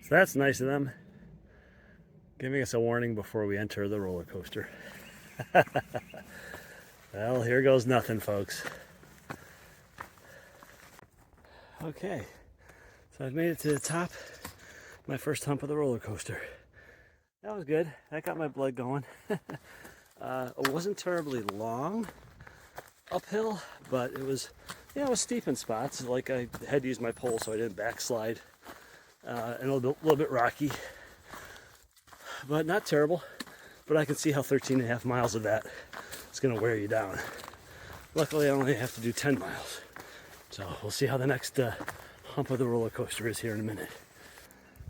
So that's nice of them, giving us a warning before we enter the roller coaster. Well, here goes nothing, folks. Okay, so I've made it to the top, my first hump of the roller coaster. That was good. That got my blood going. It wasn't terribly long uphill, but it was, it was steep in spots. Like I had to use my pole so I didn't backslide, and a little bit rocky, but not terrible. But I can see how 13.5 miles of that is going to wear you down. Luckily, I only have to do 10 miles. So we'll see how the next hump of the roller coaster is here in a minute.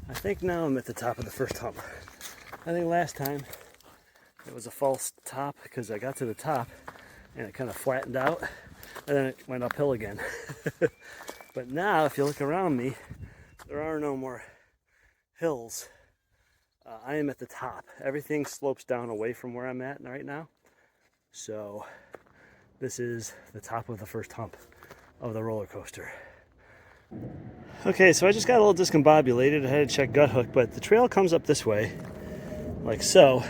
I think now I'm at the top of the first hump. I think last time it was a false top because I got to the top and it kind of flattened out and then it went uphill again. But now, if you look around me, there are no more hills. I am at the top. Everything slopes down away from where I'm at right now. So this is the top of the first hump of the roller coaster. Okay, so I just got a little discombobulated. I had to check gut hook, but the trail comes up this way, like so.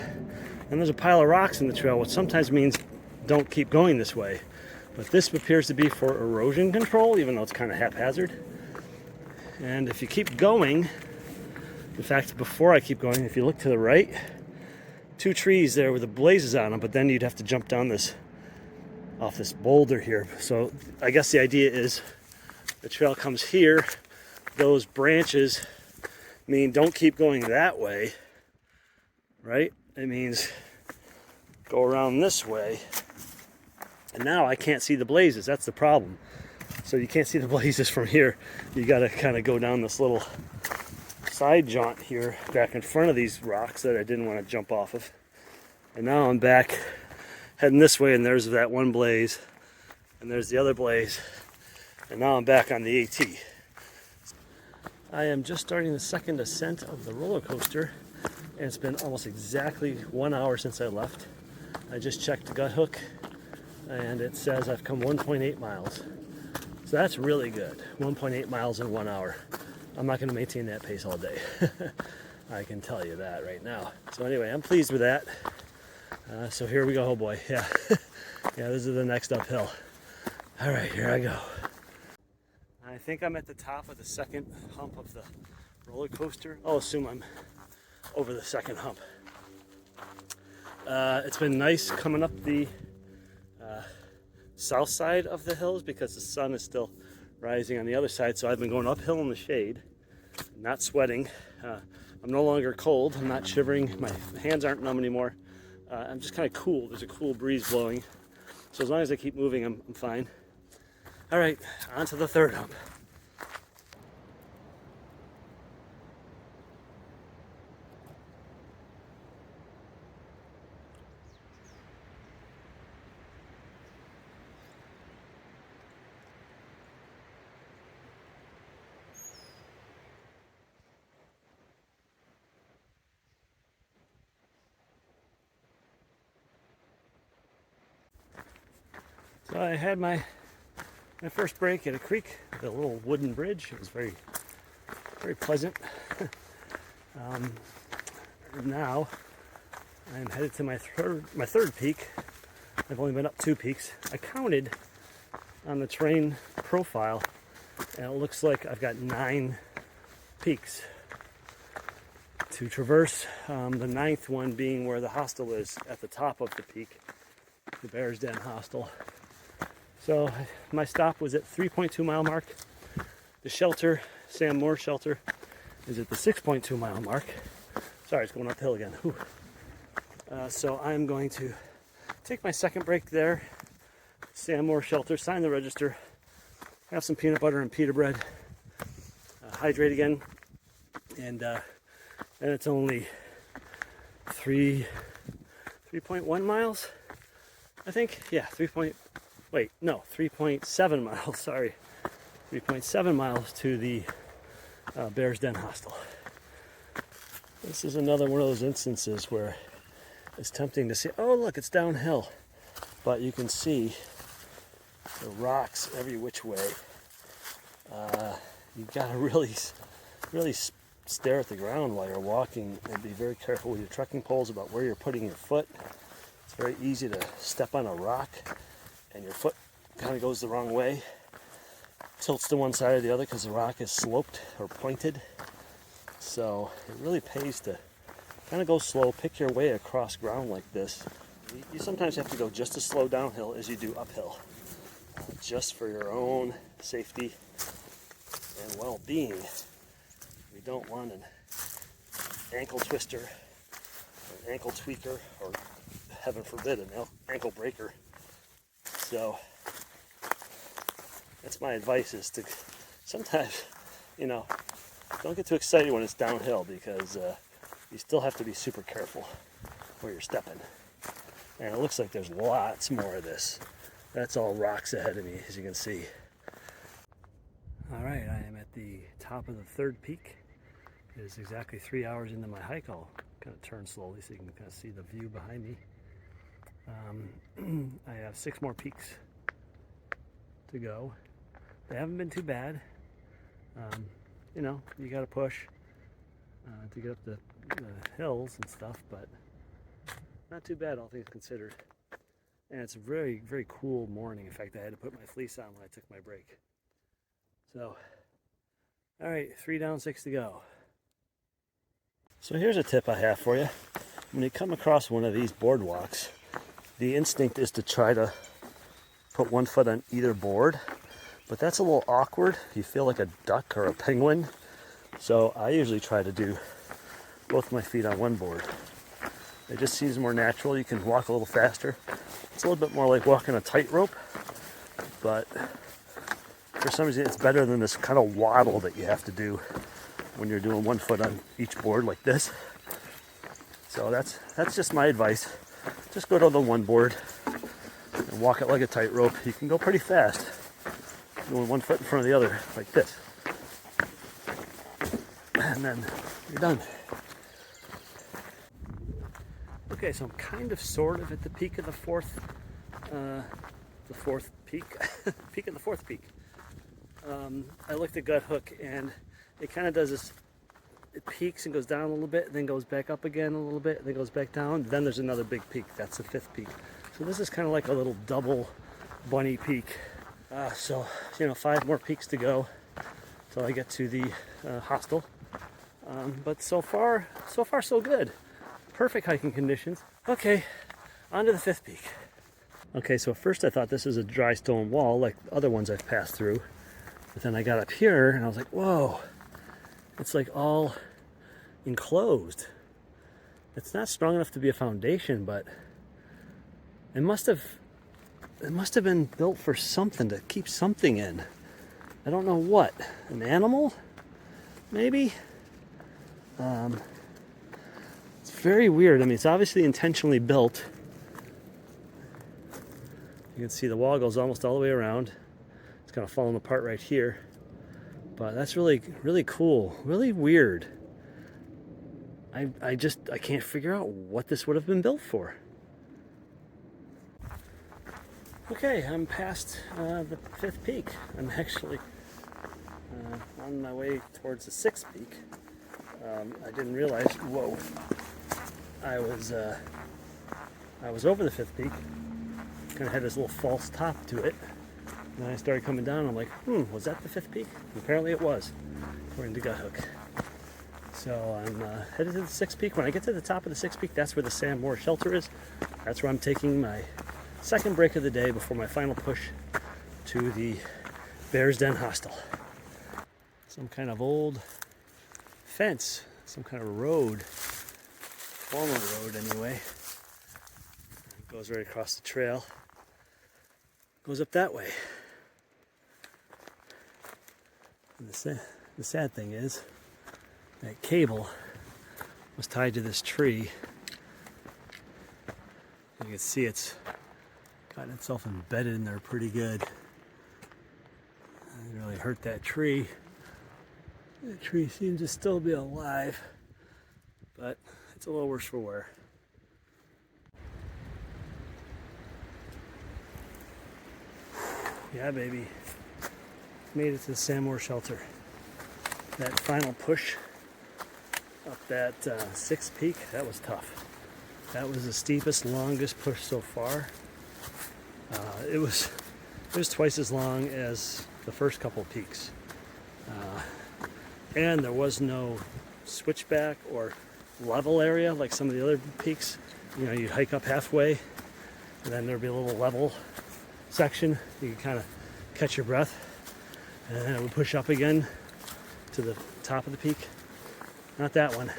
And there's a pile of rocks in the trail, which sometimes means don't keep going this way. But this appears to be for erosion control, even though it's kind of haphazard. And if you keep going, in fact, before I keep going, if you look to the right, 2 trees there with the blazes on them, but then you'd have to jump down off this boulder here. So I guess the idea is the trail comes here. Those branches mean don't keep going that way, right? It means go around this way. And now I can't see the blazes. That's the problem. So you can't see the blazes from here. You got to kind of go down this little side jaunt here back in front of these rocks that I didn't want to jump off of. And now I'm back heading this way, and there's that one blaze and there's the other blaze, and now I'm back on the AT. I am just starting the second ascent of the roller coaster, and it's been almost exactly 1 hour since I left. I just checked the gut hook and it says I've come 1.8 miles. So that's really good. 1.8 miles in 1 hour. I'm not going to maintain that pace all day. I can tell you that right now. So anyway, I'm pleased with that. So here we go. Oh boy, yeah. Yeah, this is the next uphill. All right, here I go. I think I'm at the top of the second hump of the roller coaster. I'll assume I'm over the second hump. It's been nice coming up the south side of the hills because the sun is still rising on the other side, so I've been going uphill in the shade, not sweating. I'm no longer cold. I'm not shivering. My hands aren't numb anymore. I'm just kind of cool. There's a cool breeze blowing. So as long as I keep moving, I'm fine. All right, on to the third hump. So I had my first break at a creek with a little wooden bridge. It was very, very pleasant. Now I'm headed to my third peak. I've only been up 2 peaks. I counted on the terrain profile, and it looks like I've got 9 peaks to traverse. The 9th one being where the hostel is at the top of the peak, the Bear's Den Hostel. So my stop was at 3.2 mile mark. The shelter, Sam Moore shelter, is at the 6.2 mile mark. Sorry, it's going uphill again. So I'm going to take my second break there, Sam Moore shelter, sign the register, have some peanut butter and pita bread, hydrate again, and it's only 3.1 miles, I think. Yeah, 3.7 miles, sorry. 3.7 miles to the Bear's Den Hostel. This is another one of those instances where it's tempting to say, oh look, it's downhill. But you can see the rocks every which way. You've got to really stare at the ground while you're walking and be very careful with your trekking poles about where you're putting your foot. It's very easy to step on a rock and your foot kind of goes the wrong way, tilts to one side or the other because the rock is sloped or pointed. So it really pays to kind of go slow, pick your way across ground like this. You sometimes have to go just as slow downhill as you do uphill, just for your own safety and well-being. We don't want an ankle twister, an ankle tweaker, or heaven forbid, an ankle breaker. So that's my advice, is to sometimes, don't get too excited when it's downhill, because you still have to be super careful where you're stepping. And it looks like there's lots more of this. That's all rocks ahead of me, as you can see. All right, I am at the top of the third peak. It is exactly 3 hours into my hike. I'll kind of turn slowly so you can kind of see the view behind me. I have 6 more peaks to go. They haven't been too bad. You got to push to get up the hills and stuff, but not too bad, all things considered. And it's a very, very cool morning. In fact, I had to put my fleece on when I took my break. So, all right, 3 down, 6 to go. So here's a tip I have for you. When you come across one of these boardwalks, the instinct is to try to put one foot on either board, but that's a little awkward. You feel like a duck or a penguin. So I usually try to do both my feet on one board. It just seems more natural. You can walk a little faster. It's a little bit more like walking a tightrope, but for some reason it's better than this kind of waddle that you have to do when you're doing one foot on each board like this. So that's just my advice. Just go to the one board and walk it like a tightrope. You can go pretty fast doing one foot in front of the other like this. And then you're done. Okay, so I'm kind of sort of at the peak of the fourth peak. Peak of the fourth peak. I looked at Gut Hook, and it kind of does this. It peaks and goes down a little bit, then goes back up again a little bit, then goes back down. Then there's another big peak. That's the 5th peak. So this is kind of like a little double bunny peak. So 5 more peaks to go till I get to the hostel. But so far so good. Perfect hiking conditions. Okay, on to the 5th peak. Okay, so at first I thought this was a dry stone wall like other ones I've passed through. But then I got up here and I was like, whoa, it's like all enclosed. It's not strong enough to be a foundation, but it must have been built for something, to keep something in. I don't know what. An animal? Maybe? It's very weird. I mean, it's obviously intentionally built. You can see the wall goes almost all the way around. It's kind of falling apart right here. But that's really, really cool. Really weird. I can't figure out what this would have been built for. Okay, I'm past the 5th peak. I'm actually on my way towards the 6th peak. I didn't realize, whoa, I was over the 5th peak. Kind of had this little false top to it. And then I started coming down, and I'm like, was that the 5th peak? And apparently it was, according to Gut Hook. So I'm headed to the 6th peak. When I get to the top of the 6th peak, that's where the Sam Moore shelter is. That's where I'm taking my second break of the day before my final push to the Bear's Den Hostel. Some kind of old fence, some kind of road, former road anyway. It goes right across the trail. Goes up that way. And the sad thing is, that cable was tied to this tree. You can see it's gotten itself embedded in there pretty good. It really hurt that tree. The tree seems to still be alive, but it's a little worse for wear. Yeah, baby. Made it to the Sam Moore shelter. That final push up that sixth peak. That was tough. That was the steepest, longest push so far. It was twice as long as the first couple of peaks. And there was no switchback or level area like some of the other peaks. You know, you'd hike up halfway and then there'd be a little level section. You could kind of catch your breath and then it would push up again to the top of the peak. Not that one.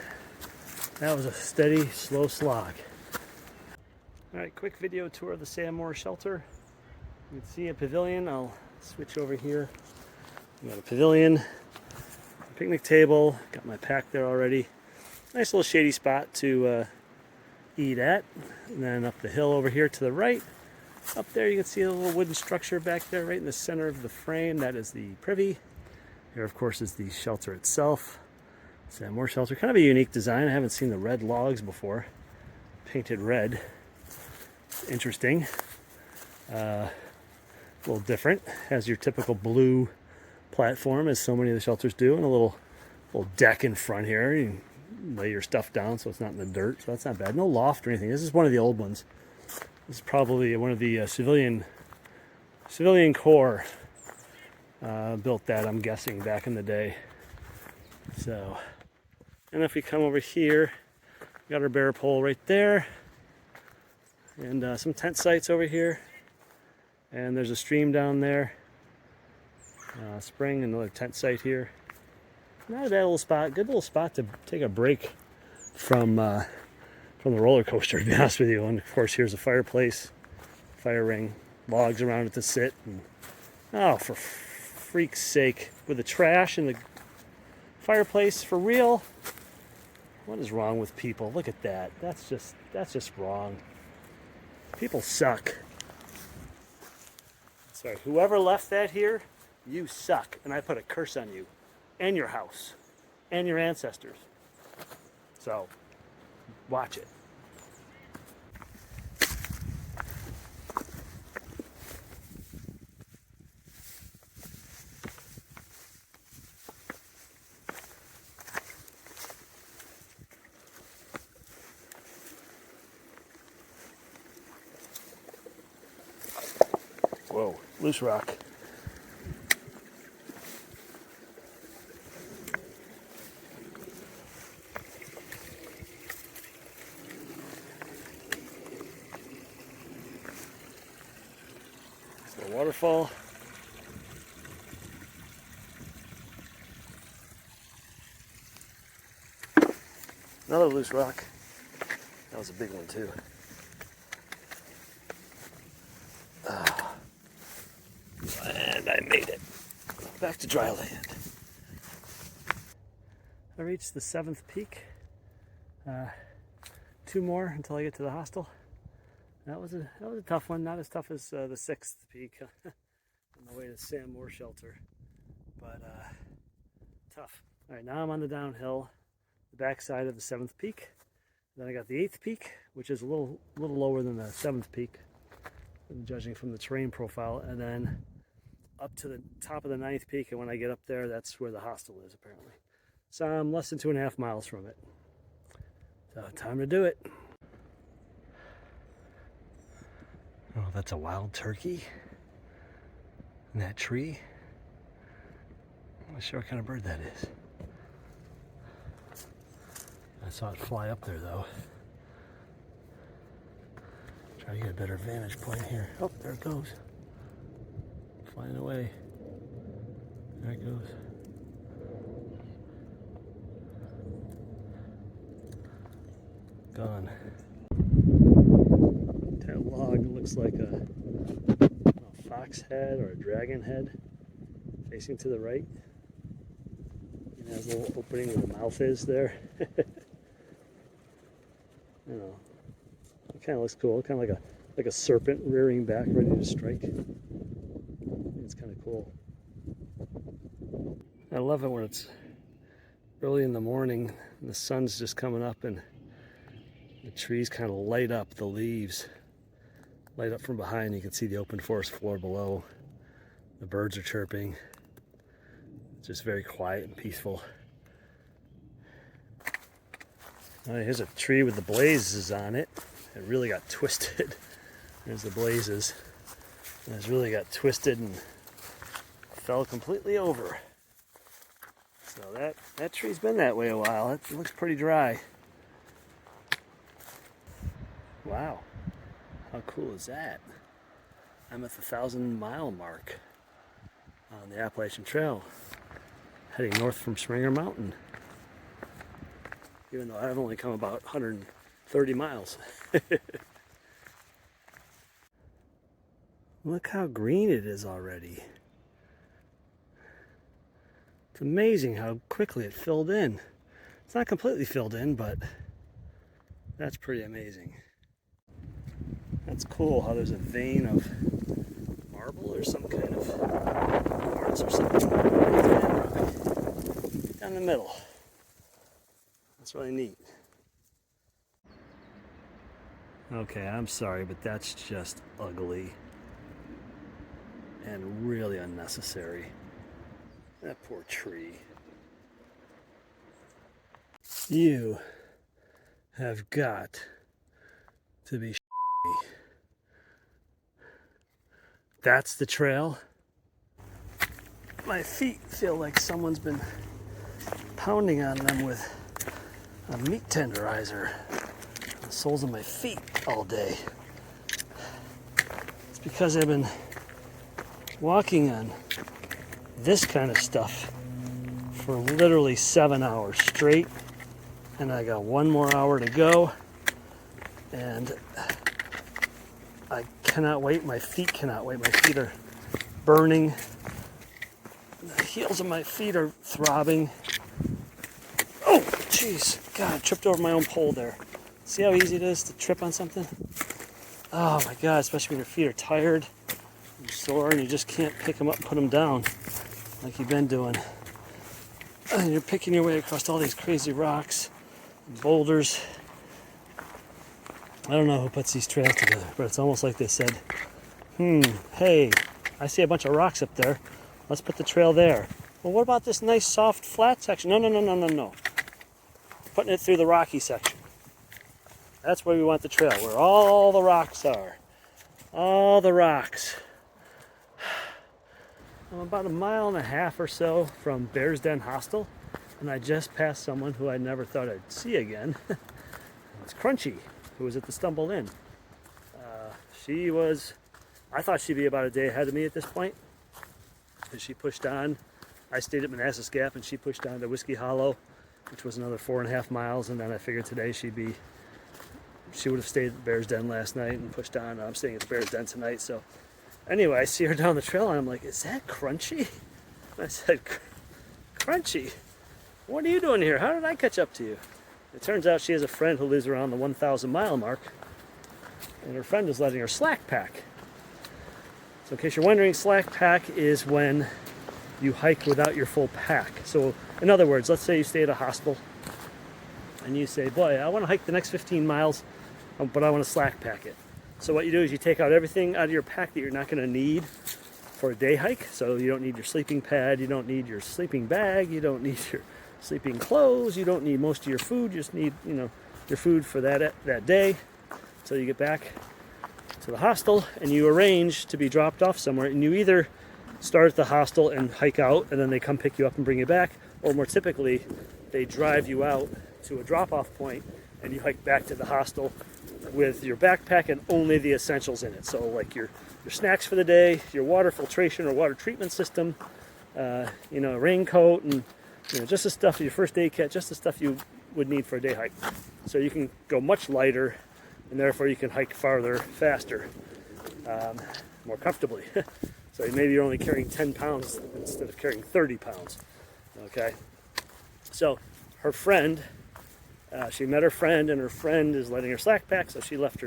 That was a steady, slow slog. All right, quick video tour of the Sam Moore shelter. You can see a pavilion. I'll switch over here. We got a pavilion, a picnic table, got my pack there already. Nice little shady spot to eat at. And then up the hill over here to the right. Up there you can see a little wooden structure back there right in the center of the frame. That is the privy. Here of course is the shelter itself. Sam Moore shelter, kind of a unique design. I haven't seen the red logs before. Painted red. Interesting. A little different. Has your typical blue platform as so many of the shelters do, and a little deck in front here. You can lay your stuff down so it's not in the dirt, so that's not bad. No loft or anything. This is one of the old ones. This is probably one of the civilian corps built that, I'm guessing, back in the day. So, and if we come over here, we got our bear pole right there, and some tent sites over here, and there's a stream down there, spring, another tent site here. Not a bad little spot. Good little spot to take a break from the roller coaster, to be honest with you. And of course, here's a fireplace, fire ring, logs around it to sit. And, oh, for freak's sake, with the trash and the fireplace, for real? What is wrong with people? Look at that. That's just wrong. People suck. Sorry, whoever left that here, you suck, and I put a curse on you and your house and your ancestors. So, watch it. Whoa, loose rock. It's a waterfall. Another loose rock. That was a big one too. And I made it. Back to dry land. I reached the 7th peak. 2 more until I get to the hostel. That was a tough one. Not as tough as the 6th peak on the way to Sam Moore shelter, but tough. All right, now I'm on the downhill, the backside of the 7th peak. Then I got the 8th peak, which is a little lower than the 7th peak, judging from the terrain profile, and then up to the top of the 9th peak, and when I get up there, that's where the hostel is, apparently. So I'm less than 2.5 miles from it. So time to do it. Oh, that's a wild turkey in that tree. I'm not sure what kind of bird that is. I saw it fly up there, though. Try to get a better vantage point here. Oh, there it goes. Flying away. There it goes. Gone. That log looks like a fox head or a dragon head facing to the right. It has a little opening where the mouth is there. I don't know. It kind of looks cool. Kind of like a serpent rearing back, ready to strike. It's kind of cool. I love it when it's early in the morning and the sun's just coming up and the trees kind of light up, the leaves light up from behind. You can see the open forest floor below. The birds are chirping. It's just very quiet and peaceful. Here's a tree with the blazes on it. It really got twisted. There's the blazes. And it's really got twisted and fell completely over. So that tree's been that way a while. It looks pretty dry. Wow, how cool is that? I'm at the 1,000-mile mark on the Appalachian Trail, heading north from Springer Mountain. Even though I've only come about 130 miles. Look how green it is already. It's amazing how quickly it filled in. It's not completely filled in, but that's pretty amazing. That's cool how there's a vein of marble or some kind of quartz or something down the middle. That's really neat. Okay, I'm sorry, but that's just ugly and really unnecessary. That poor tree. You have got to be shitting me. That's the trail? My feet feel like someone's been pounding on them with a meat tenderizer. The soles of my feet all day. It's because I've been walking on this kind of stuff for literally 7 hours straight, and I got 1 more hour to go, and I cannot wait. My feet cannot wait. My feet are burning. The heels of my feet are throbbing. Oh, jeez. God, I tripped over my own pole there. See how easy it is to trip on something? Oh my God, especially when your feet are tired and sore and you just can't pick them up and put them down like you've been doing. And you're picking your way across all these crazy rocks and boulders. I don't know who puts these trails together, but it's almost like they said, hey, I see a bunch of rocks up there. Let's put the trail there. Well, what about this nice, soft, flat section? No. Putting it through the rocky section. That's where we want the trail, where all the rocks are. All the rocks. I'm about 1.5 miles or so from Bear's Den Hostel, and I just passed someone who I never thought I'd see again. It's Crunchy, who was at the Stumble Inn. I thought she'd be about a day ahead of me at this point. And she pushed on. I stayed at Manassas Gap, and she pushed on to Whiskey Hollow, which was another 4.5 miles. And then I figured today she would have stayed at Bear's Den last night and pushed on. I'm staying at the Bear's Den tonight. So anyway, I see her down the trail, and I'm like, is that Crunchy? And I said, Crunchy, what are you doing here? How did I catch up to you? It turns out she has a friend who lives around the 1,000-mile mark, and her friend is letting her slack pack. So in case you're wondering, slack pack is when you hike without your full pack. So in other words, let's say you stay at a hostel and you say, boy, I want to hike the next 15 miles, but I want to slack pack it. So what you do is you take out everything out of your pack that you're not going to need for a day hike. So you don't need your sleeping pad, you don't need your sleeping bag, you don't need your sleeping clothes, you don't need most of your food, you just need, your food for that day. So you get back to the hostel and you arrange to be dropped off somewhere, and you either start at the hostel and hike out and then they come pick you up and bring you back, or more typically they drive you out to a drop-off point and you hike back to the hostel with your backpack and only the essentials in it. So like your snacks for the day, your water filtration or water treatment system, a raincoat, and just the stuff, your first aid kit, just the stuff you would need for a day hike. So you can go much lighter, and therefore you can hike farther, faster, more comfortably. So maybe you're only carrying 10 pounds instead of carrying 30 pounds. Okay? So her friend, she met her friend, and her friend is letting her slack pack, so she left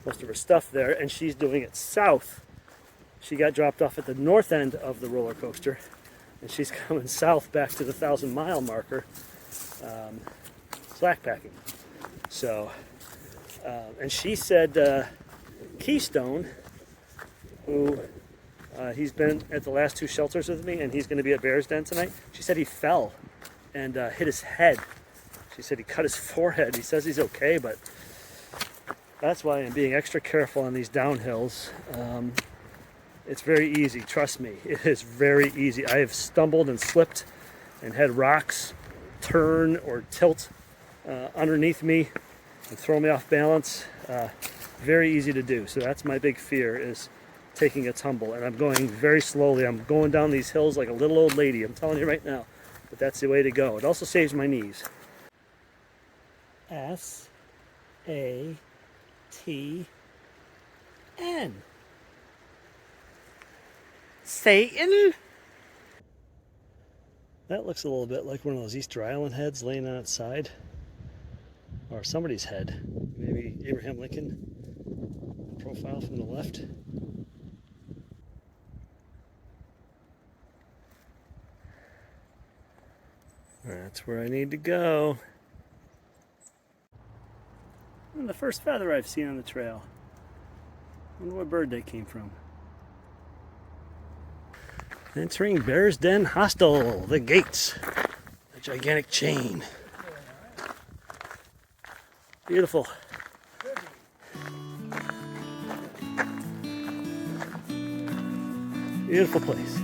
most of her stuff there, and she's doing it south. She got dropped off at the north end of the roller coaster, and she's coming south back to the 1,000-mile marker, slack packing. So, and she said Keystone, who he's been at the last 2 shelters with me, and he's going to be at Bear's Den tonight. She said he fell and hit his head. She said he cut his forehead. He says he's okay, but that's why I'm being extra careful on these downhills. It's very easy, trust me. It is very easy. I have stumbled and slipped and had rocks turn or tilt underneath me and throw me off balance. Very easy to do. So that's my big fear, is taking a tumble. And I'm going very slowly. I'm going down these hills like a little old lady. I'm telling you right now. But that's the way to go. It also saves my knees. S-A-T-N. Satan? That looks a little bit like one of those Easter Island heads laying on its side. Or somebody's head. Maybe Abraham Lincoln. Profile from the left. That's where I need to go. And the first feather I've seen on the trail. I wonder what bird they came from. Entering Bear's Den Hostel, the gates. A gigantic chain. Beautiful. Beautiful place.